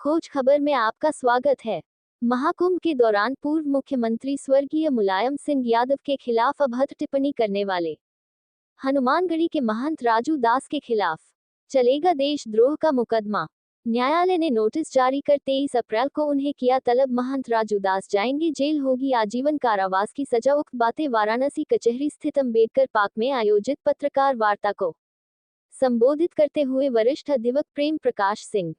खोज खबर में आपका स्वागत है। महाकुंभ के दौरान पूर्व मुख्यमंत्री स्वर्गीय मुलायम सिंह यादव के खिलाफ अभद्र टिप्पणी करने वाले हनुमानगढ़ी के महंत राजू दास के खिलाफ चलेगा देशद्रोह का मुकदमा। न्यायालय ने नोटिस जारी कर 23 अप्रैल को उन्हें किया तलब। महंत राजू दास जाएंगे जेल, होगी आजीवन कारावास की सजा। उक्त बातें वाराणसी कचहरी स्थित अंबेडकर पार्क में आयोजित पत्रकार वार्ता को संबोधित करते हुए वरिष्ठ अधिवक्ता प्रेम प्रकाश सिंह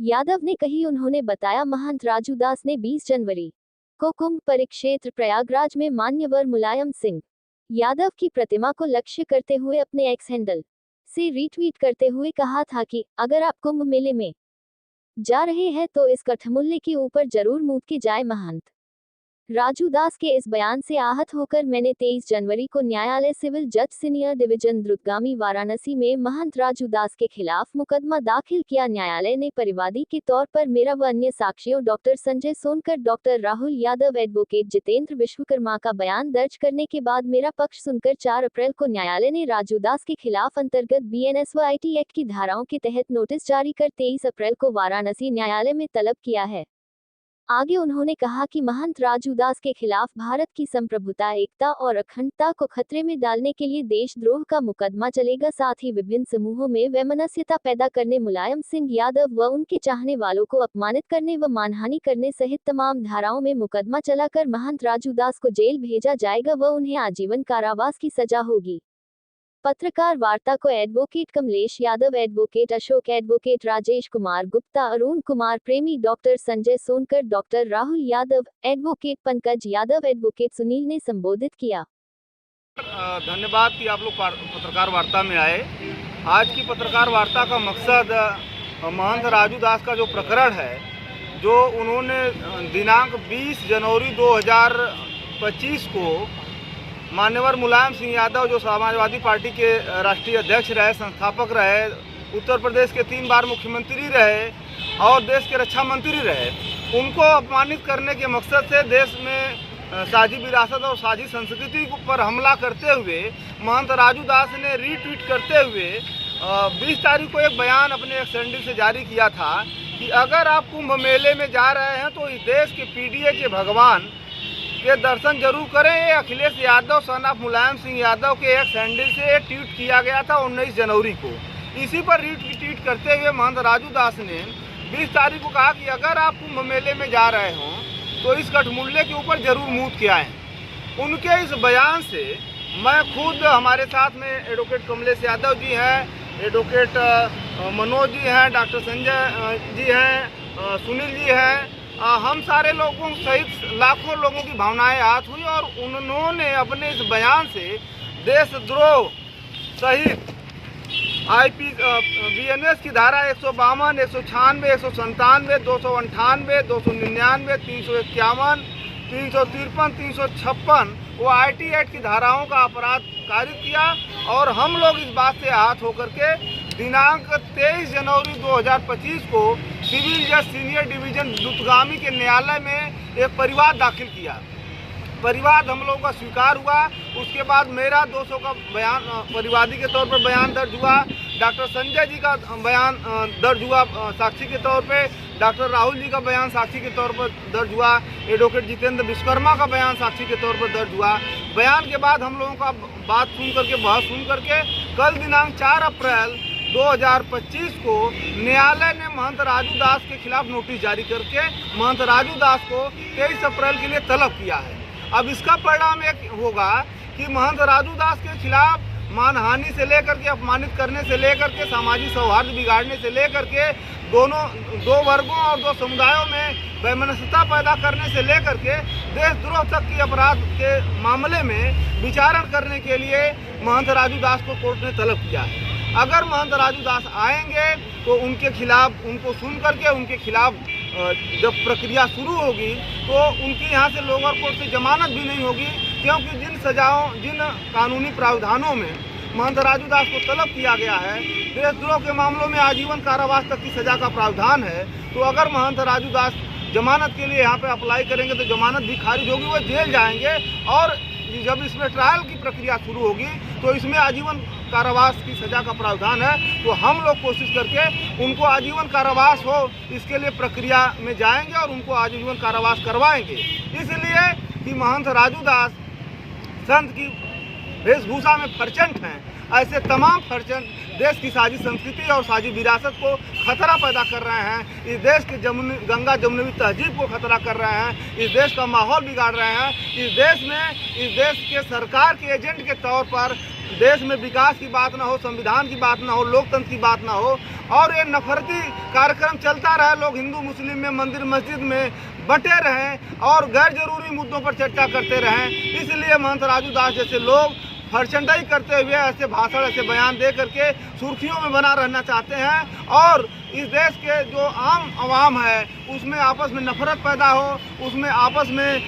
यादव ने कही। उन्होंने बताया, महंत राजू दास ने 20 जनवरी को कुंभ परिक्षेत्र प्रयागराज में मान्यवर मुलायम सिंह यादव की प्रतिमा को लक्ष्य करते हुए अपने एक्स हैंडल से रीट्वीट करते हुए कहा था कि अगर आप कुंभ मेले में जा रहे हैं तो इस कठमुल्ले के ऊपर जरूर मूत के जाए। महंत राजू दास के इस बयान से आहत होकर मैंने 23 जनवरी को न्यायालय सिविल जज सीनियर डिवीजन द्रुतगामी वाराणसी में महंत राजू दास के खिलाफ मुकदमा दाखिल किया। न्यायालय ने परिवादी के तौर पर मेरा व अन्य साक्षियों doctor Sanjay Sonkar, doctor Rahul Yadav, advocate Jitendra Vishwakarma का बयान दर्ज करने के बाद मेरा पक्ष सुनकर 4 अप्रैल को न्यायालय ने राजू दास के खिलाफ अंतर्गत BNS व IT एक्ट की धाराओं के तहत नोटिस जारी कर 23 अप्रैल को वाराणसी न्यायालय में तलब किया है। आगे उन्होंने कहा कि महंत राजू दास के खिलाफ भारत की संप्रभुता, एकता और अखंडता को खतरे में डालने के लिए देशद्रोह का मुकदमा चलेगा। साथ ही विभिन्न समूहों में वैमनस्यता पैदा करने, मुलायम सिंह यादव व उनके चाहने वालों को अपमानित करने व मानहानि करने सहित तमाम धाराओं में मुकदमा चलाकर महंत राजू दास को जेल भेजा जाएगा व उन्हें आजीवन कारावास की सजा होगी। पत्रकार वार्ता को advocate Kamlesh Yadav, advocate Ashok, advocate Rajesh Kumar Gupta, Arun Kumar Premi, doctor Sanjay Sonkar, doctor Rahul Yadav, advocate Pankaj Yadav, advocate Sunil ने संबोधित किया। धन्यवाद कि आप लोग पत्रकार वार्ता में आए। आज की पत्रकार वार्ता का मकसद महंत राजू दास का जो प्रकरण है, जो उन्होंने दिनांक 20 जनवरी 2025 को मान्यवर मुलायम सिंह यादव, जो समाजवादी पार्टी के राष्ट्रीय अध्यक्ष रहे, संस्थापक रहे, उत्तर प्रदेश के 3 बार मुख्यमंत्री रहे और देश के रक्षा मंत्री रहे, उनको अपमानित करने के मकसद से देश में साझी विरासत और साझी संस्कृति पर हमला करते हुए महंत राजू दास ने रीट्वीट करते हुए 20 तारीख को एक बयान अपने एक हैंडल से जारी किया था कि अगर आप कुंभ मेले में जा रहे हैं तो इस देश के PDA के भगवान के दर्शन जरूर करें। ये अखिलेश यादव सन ऑफ मुलायम सिंह यादव के एक हैंडल से ट्वीट किया गया था 19 जनवरी को। इसी पर रीट्वीट करते हुए महंत राजू दास ने 20 तारीख को कहा कि अगर आप कुंभ मेले में जा रहे हों तो इस कठमुल्ले के ऊपर जरूर मूत के आएँ। उनके इस बयान से मैं खुद, हमारे साथ में एडवोकेट कमलेश यादव जी हैं, एडवोकेट मनोज जी हैं, डॉक्टर संजय जी हैं, सुनील जी हैं, हम सारे लोगों सहित लाखों लोगों की भावनाएं आहत हुई और उन्होंने अपने इस बयान से देशद्रोह सहित BNS की धारा 152, 196, 197, 298, 299, 351, 353, 356 वो IT एक्ट की धाराओं का अपराध कारित किया। और हम लोग इस बात से आहत होकर के दिनांक 23 जनवरी 2025 को सिविल जज सीनियर डिवीजन द्रुतगामी के न्यायालय में एक परिवाद दाखिल किया। परिवाद हम लोगों का स्वीकार हुआ। उसके बाद मेरा 200 का बयान परिवादी के तौर पर बयान दर्ज हुआ। डॉक्टर संजय जी का बयान दर्ज हुआ साक्षी के तौर पे। डॉक्टर राहुल जी का बयान साक्षी के तौर पर दर्ज हुआ। एडवोकेट जितेंद्र विश्वकर्मा का बयान साक्षी के तौर पर दर्ज हुआ। बयान के बाद हम लोगों का बात सुन करके, बहस सुन करके कल दिनांक 4 अप्रैल 2025 को न्यायालय ने महंत राजू दास के खिलाफ नोटिस जारी करके महंत राजू दास को 23 अप्रैल के लिए तलब किया है। अब इसका परिणाम एक होगा कि महंत राजू दास के खिलाफ मानहानि से लेकर के, अपमानित करने से लेकर के, सामाजिक सौहार्द बिगाड़ने से लेकर के, दो वर्गों और 2 समुदायों में वैमनस्यता पैदा करने से लेकर के देशद्रोह तक के अपराध के मामले में विचारण करने के लिए महंत राजू दास को कोर्ट ने तलब किया है। अगर महंत राजू दास आएंगे तो उनके खिलाफ, उनको सुन करके उनके खिलाफ जब प्रक्रिया शुरू होगी तो उनकी यहाँ से लोअर कोर्ट से जमानत भी नहीं होगी, क्योंकि जिन कानूनी प्रावधानों में महंत राजू दास को तलब किया गया है, देशद्रोह के मामलों में आजीवन कारावास तक की सजा का प्रावधान है। तो अगर महंत राजू दास जमानत के लिए यहाँ पे अप्लाई करेंगे तो जमानत भी खारिज होगी, वो जेल जाएंगे और जब इसमें ट्रायल की प्रक्रिया शुरू होगी तो इसमें आजीवन कारावास की सज़ा का प्रावधान है। तो हम लोग कोशिश करके उनको आजीवन कारावास हो इसके लिए प्रक्रिया में जाएंगे और उनको आजीवन कारावास करवाएंगे। इसलिए कि महंत राजू दास संत की वेशभूषा में फर्चंट हैं, ऐसे तमाम फर्चंट देश की साझी संस्कृति और साझी विरासत को खतरा पैदा कर रहे हैं। इस देश के गंगा जमुनवी तहजीब को खतरा कर रहे हैं, इस देश का माहौल बिगाड़ रहे हैं। इस देश के सरकार के एजेंट के तौर पर देश में विकास की बात ना हो, संविधान की बात ना हो, लोकतंत्र की बात ना हो और ये नफरती कार्यक्रम चलता रहे। लोग हिंदू मुस्लिम में, मंदिर मस्जिद में बटे रहें और गैर जरूरी मुद्दों पर चर्चा करते रहें। इसलिए महंत राजू दास जैसे लोग फर्चंडाई करते हुए ऐसे भाषण, ऐसे बयान दे करके सुर्खियों में बना रहना चाहते हैं और इस देश के जो आम आवाम है उसमें आपस में नफरत पैदा हो, उसमें आपस में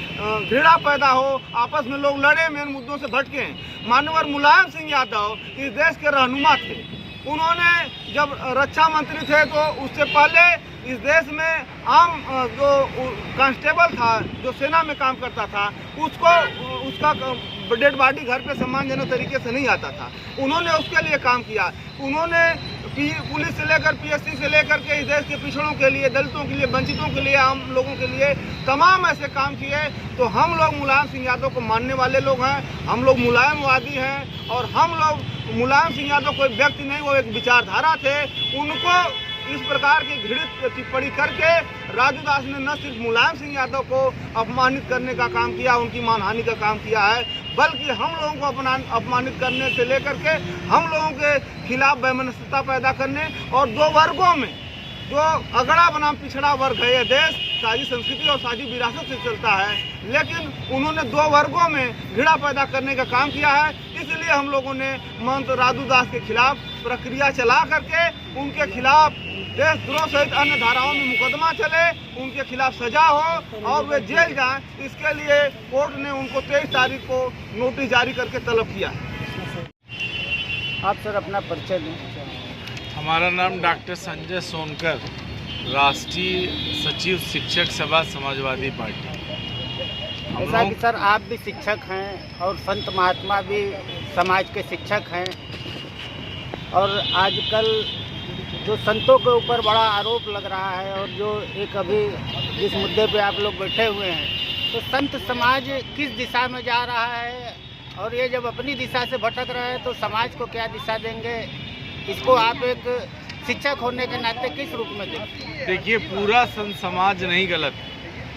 घृणा पैदा हो, आपस में लोग लड़े, मेन मुद्दों से भटकें। माननीय मुलायम सिंह यादव इस देश के रहनुमा थे। उन्होंने जब रक्षा मंत्री थे तो उससे पहले इस देश में आम जो कांस्टेबल था, जो सेना में काम करता था, उसका डेड बॉडी घर पे सम्मानजनक तरीके से नहीं आता था। उन्होंने उसके लिए काम किया। उन्होंने पुलिस से लेकर पीएससी से लेकर के इस देश के पिछड़ों के लिए, दलितों के लिए, वंचितों के लिए, आम लोगों के लिए तमाम ऐसे काम किए। तो हम लोग मुलायम सिंह यादव को मानने वाले लोग हैं, हम लोग मुलायमवादी हैं और हम लोग मुलायम सिंह यादव कोई व्यक्ति नहीं, वो एक विचारधारा थे। उनको इस प्रकार की घृणित टिप्पणी करके राजू दास ने न सिर्फ मुलायम सिंह यादव को अपमानित करने का काम किया, उनकी मानहानि का काम किया है, बल्कि हम लोगों को अपमानित करने से लेकर के हम लोगों के खिलाफ वैमनस्यता पैदा करने और दो वर्गों में जो अगड़ा बनाम पिछड़ा वर्ग है, ये देश साझी संस्कृति और साझी विरासत से चलता है, लेकिन उन्होंने दो वर्गों में घृणा पैदा करने का काम किया है। इसलिए हम लोगों ने महंत राजू दास के खिलाफ प्रक्रिया चला करके उनके खिलाफ देशद्रोह सहित अन्य धाराओं में मुकदमा चले, उनके खिलाफ सजा हो और वे जेल जाएं। इसके लिए कोर्ट ने उनको 23 तारीख को नोटिस जारी करके तलब किया है। आप सर अपना परिचय दें। हमारा नाम डॉक्टर संजय सोनकर, राष्ट्रीय सचिव शिक्षक सभा समाजवादी पार्टी। ऐसा कि सर आप भी शिक्षक हैं और संत महात्मा भी समाज के शिक्षक हैं और आजकल जो संतों के ऊपर बड़ा आरोप लग रहा है और जो एक अभी जिस मुद्दे पे आप लोग बैठे हुए हैं, तो संत समाज किस दिशा में जा रहा है और ये जब अपनी दिशा से भटक रहा है तो समाज को क्या दिशा देंगे, इसको आप एक शिक्षक होने के नाते किस रूप में देखते हैं? देखिए, पूरा संत समाज नहीं गलत।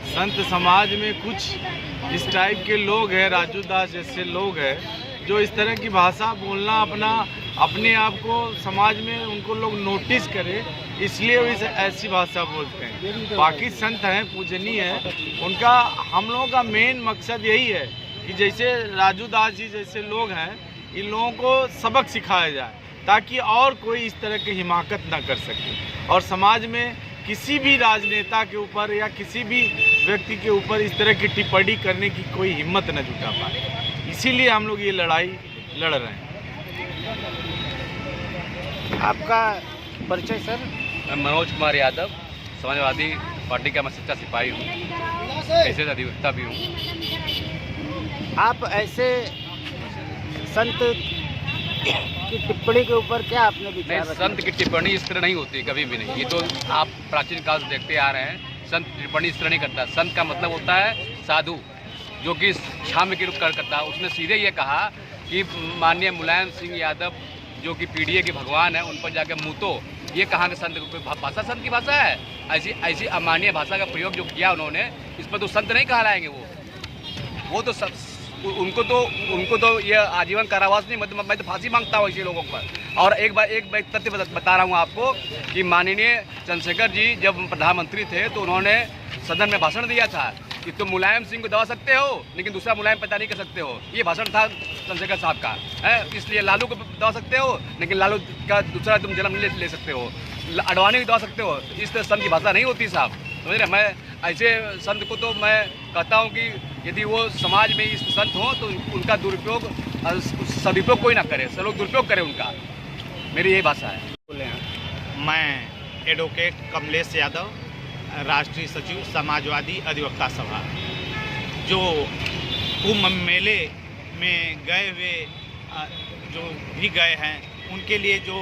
संत समाज में कुछ इस टाइप के लोग हैं, राजू दास जैसे लोग हैं, जो इस तरह की भाषा बोलना अपने आप को समाज में उनको लोग नोटिस करें, इसलिए वो ऐसी भाषा बोलते हैं। बाकी संत हैं, पूजनीय हैं, उनका हम लोगों का मेन मकसद यही है कि जैसे राजू दास जी जैसे लोग हैं, इन लोगों को सबक सिखाया जाए ताकि और कोई इस तरह की हिमाकत ना कर सके और समाज में किसी भी राजनेता के ऊपर या किसी भी व्यक्ति के ऊपर इस तरह की टिप्पणी करने की कोई हिम्मत न जुटा पाए। इसीलिए हम लोग ये लड़ाई लड़ रहे हैं। आपका परिचय सर? मैं मनोज कुमार यादव, समाजवादी पार्टी का मैं सच्चा सिपाही हूँ, पेशे अधिवक्ता भी हूँ। आप ऐसे संत की टिप्पणी के ऊपर क्या आपने विचार? नहीं, संत की टिप्पणी इस तरह नहीं होती, कभी भी नहीं। ये तो आप प्राचीन काल से देखते आ रहे हैं, संत टिप्पणी इस तरह नहीं करता। संत का मतलब होता है साधु, जो कि क्षाम्य के रूप करता है। उसने सीधे ये कहा कि माननीय मुलायम सिंह यादव जो कि पीडीए के भगवान है, उन पर जाकर मुँह तो ये कहा कि संत कोई भाषा संत की भाषा है, ऐसी अमान्य भाषा का प्रयोग जो किया उन्होंने, इस पर तो संत नहीं कहलाएंगे वो तो सब उनको तो ये आजीवन कारावास नहीं, मैं तो फांसी मांगता हूँ ऐसे लोगों पर। और एक तथ्य बता रहा हूँ आपको कि माननीय चंद्रशेखर जी जब प्रधानमंत्री थे तो उन्होंने सदन में भाषण दिया था कि तुम मुलायम सिंह को दबा सकते हो लेकिन दूसरा मुलायम पैदा नहीं कर सकते हो। ये भाषण था चंद्रशेखर साहब का है। इसलिए लालू को दबा सकते हो लेकिन लालू का दूसरा तुम जन्म ले सकते हो, अडवाणी को दबा सकते हो। इस तरह संत की भाषा नहीं होती साहब, समझ रहे। मैं ऐसे संत को तो मैं कहता हूँ कि यदि वो समाज में इस संत हो तो उनका दुरुपयोग सदुपयोग कोई ना करे, सब लोग दुरुपयोग करें उनका। मेरी यही भाषा है। मैं एडवोकेट कमलेश यादव, राष्ट्रीय सचिव समाजवादी अधिवक्ता सभा। जो कुंभ मेले में गए हुए जो भी गए हैं उनके लिए जो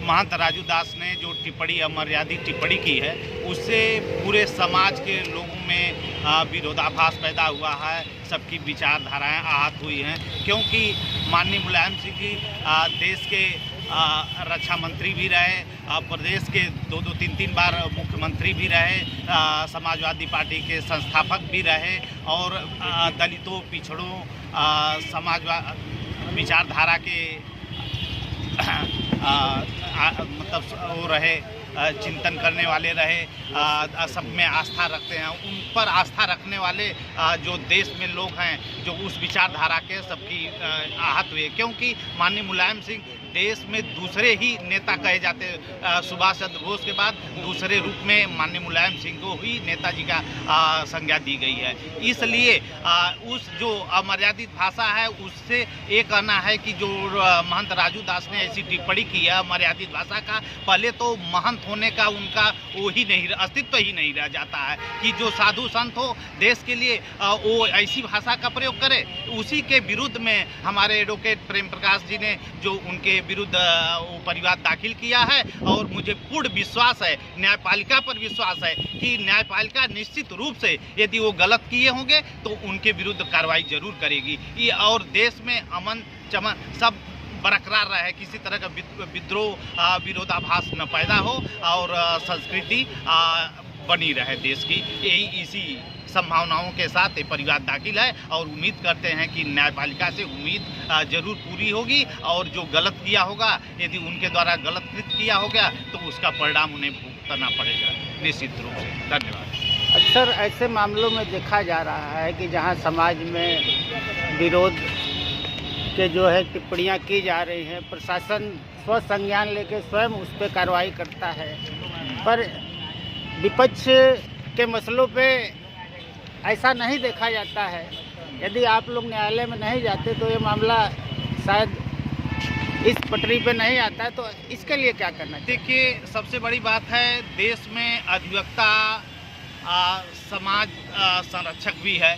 महंत राजू दास ने जो टिप्पणी अमर्यादित टिप्पणी की है उससे पूरे समाज के लोगों में विरोधाभास पैदा हुआ है। सबकी विचारधाराएं आहत हुई हैं क्योंकि माननीय मुलायम सिंह जी देश के रक्षा मंत्री भी रहे, प्रदेश के 2-3 बार मुख्यमंत्री भी रहे, समाजवादी पार्टी के संस्थापक भी रहे और दलितों पिछड़ों समाजवाद विचारधारा के मतलब वो रहे, चिंतन करने वाले रहे, सब में आस्था रखते हैं। उन पर आस्था रखने वाले जो देश में लोग हैं जो उस विचारधारा के सबकी आहत हुए क्योंकि माननीय मुलायम सिंह देश में दूसरे ही नेता कहे जाते हैं। सुभाष चंद्र बोस के बाद दूसरे रूप में माननीय मुलायम सिंह को ही नेताजी का संज्ञा दी गई है। इसलिए उस जो अमर्यादित भाषा है उससे ये कहना है कि जो महंत राजू दास ने ऐसी टिप्पणी की है अमर्यादित भाषा का, पहले तो महंत होने का उनका वो ही नहीं अस्तित्व ही नहीं रह जाता है कि जो साधु संत हो देश के लिए वो ऐसी भाषा का प्रयोग करे। उसी के विरुद्ध में हमारे एडवोकेट प्रेम प्रकाश जी ने जो उनके विरुद्ध वो परिवाद दाखिल किया है और मुझे पूर्ण विश्वास है, न्यायपालिका पर विश्वास है कि न्यायपालिका निश्चित रूप से यदि वो गलत किए होंगे तो उनके विरुद्ध कार्रवाई जरूर करेगी। ये और देश में अमन चमन सब बरकरार रहे, किसी तरह का विद्रोह विरोधाभास न पैदा हो और संस्कृति बनी रहे देश की। यही इसी संभावनाओं के साथ ये परिवाद दाखिल है और उम्मीद करते हैं कि न्यायपालिका से उम्मीद जरूर पूरी होगी और जो गलत किया होगा यदि उनके द्वारा गलत कृत किया होगा तो उसका परिणाम उन्हें भुगतना पड़ेगा निश्चित रूप से। धन्यवाद। अक्सर ऐसे मामलों में देखा जा रहा है कि जहां समाज में विरोध के जो है टिप्पणियां की जा रही हैं, प्रशासन स्व संज्ञान लेकर स्वयं उस पर कार्रवाई करता है, पर विपक्ष के मसलों पे ऐसा नहीं देखा जाता है। यदि आप लोग न्यायालय में नहीं जाते तो ये मामला शायद इस पटरी पे नहीं आता है, तो इसके लिए क्या करना चाहिए? देखिए, सबसे बड़ी बात है देश में अधिवक्ता समाज संरक्षक भी है,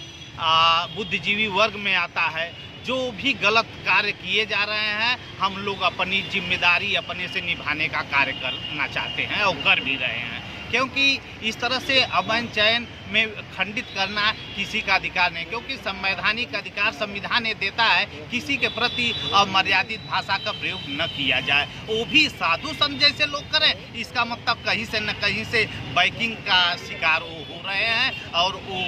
बुद्धिजीवी वर्ग में आता है। जो भी गलत कार्य किए जा रहे हैं हम लोग अपनी जिम्मेदारी अपने से निभाने का कार्य करना चाहते हैं और कर भी रहे हैं क्योंकि इस तरह से अमन चयन में खंडित करना किसी का अधिकार नहीं, क्योंकि संवैधानिक अधिकार संविधान ने देता है किसी के प्रति अमर्यादित भाषा का प्रयोग न किया जाए, वो भी साधु संत जैसे लोग करें। इसका मतलब कहीं से न कहीं से बैकिंग का शिकार वो हो रहे हैं और वो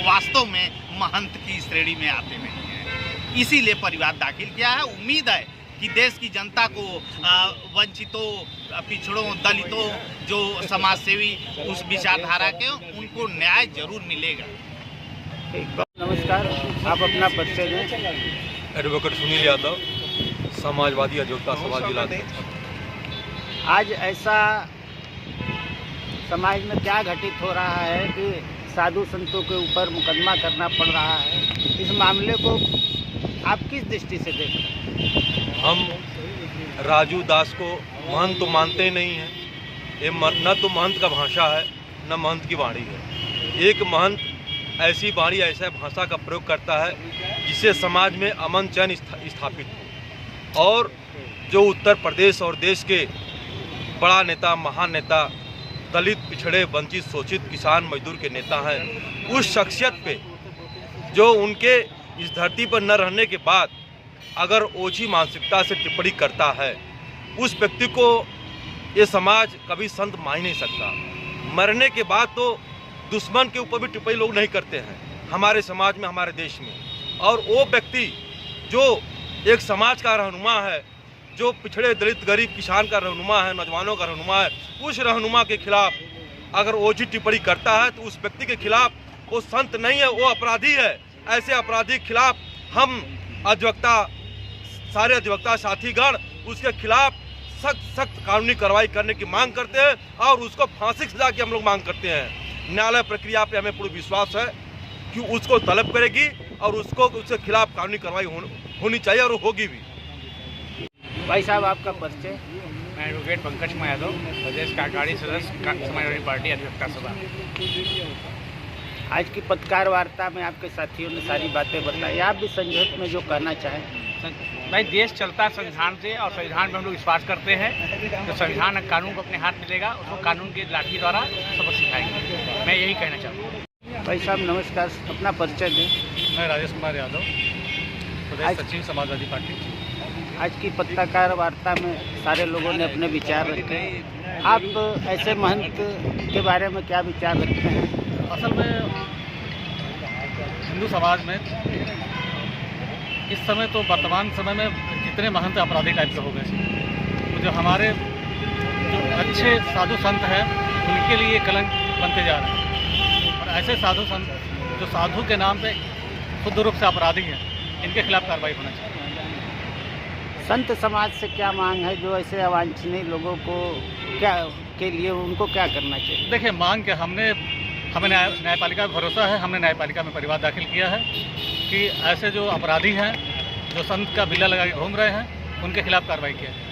वास्तव में महंत की श्रेणी में आते नहीं हैं। इसीलिए परिवाद दाखिल किया है। उम्मीद है कि देश की जनता को वंचितों, पिछड़ों, दलितों, जो समाजसेवी उस विचारधारा के उनको न्याय जरूर मिलेगा। नमस्कार, आप अपना परिचय दें। एडवोकेट सुनील यादव, समाजवादी अधिवक्ता सभा जिला। आज ऐसा समाज में क्या घटित हो रहा है कि साधु संतों के ऊपर मुकदमा करना पड़ रहा है, इस मामले को आप किस दृष्टि से देख रहे हैं? हम राजू दास को महंत तो मानते ही नहीं हैं। ये न तो महंत का भाषा है न महंत की वाणी है। एक महंत ऐसी वाणी, ऐसा भाषा का प्रयोग करता है जिससे समाज में अमन चैन स्थापित हो। और जो उत्तर प्रदेश और देश के बड़ा नेता, महान नेता, दलित, पिछड़े, वंचित, शोषित, किसान, मजदूर के नेता हैं, उस शख्सियत पे जो उनके इस धरती पर न रहने के बाद अगर ओछी मानसिकता से टिप्पणी करता है, उस व्यक्ति को ये समाज कभी संत मान नहीं सकता। मरने के बाद तो दुश्मन के ऊपर भी टिप्पणी लोग नहीं करते हैं हमारे समाज में, हमारे देश में। और वो व्यक्ति जो एक समाज का रहनुमा है, जो पिछड़े, दलित, गरीब, किसान का रहनुमा है, नौजवानों का रहनुमा है, उस रहनुमा के खिलाफ अगर ओछी टिप्पणी करता है तो उस व्यक्ति के खिलाफ वो संत नहीं है, वो अपराधी है। ऐसे अपराधी के खिलाफ हम अधिवक्ता, सारे अधिवक्ता साथीगण उसके खिलाफ सख्त कानूनी कार्रवाई करने की मांग करते हैं और उसको फांसी की सजा की हम लोग मांग करते हैं। न्यायालय प्रक्रिया पे हमें पूरा विश्वास है कि उसको तलब करेगी और उसके खिलाफ कानूनी कार्रवाई होनी चाहिए और होगी भी। भाई साहब, आपका परिचय? मैं एडवोकेट पंकज यादव, प्रदेश कार्यकारी सदस्य समाजवादी पार्टी अधिवक्ता सभा। आज की पत्रकार वार्ता में आपके साथियों ने सारी बातें बताई, आप भी संक्षेप में जो कहना चाहें। भाई देश चलता है संविधान से और संविधान में हम लोग विश्वास करते हैं। तो संविधान कानून को अपने हाथ में लेगा, उसको कानून की लाठी द्वारा सबक सिखाएंगे। मैं यही कहना चाहूँगा। भाई साहब नमस्कार, अपना परिचय दें। मैं राजेश कुमार यादव, प्रदेश सचिव समाजवादी पार्टी। आज की पत्रकार वार्ता में सारे लोगों ने अपने विचार रखे। आप ऐसे महंत के बारे में क्या विचार रखते हैं? असल में हिंदू समाज में इस समय तो वर्तमान समय में जितने महंत अपराधी टाइप के हो गए, तो जो हमारे जो अच्छे साधु संत हैं उनके लिए कलंक बनते जा रहे हैं। और ऐसे साधु संत जो साधु के नाम पे खुद रूप से अपराधी हैं, इनके खिलाफ कार्रवाई होना चाहिए। संत समाज से क्या मांग है, जो ऐसे अवांछनीय लोगों को क्या के लिए उनको क्या करना चाहिए? देखिए, मांग के हमें न्यायपालिका पर भरोसा है। हमने न्यायपालिका में परिवाद दाखिल किया है कि ऐसे जो अपराधी हैं, जो संत का बिल्ला लगा के घूम रहे हैं, उनके खिलाफ कार्रवाई किया जाए।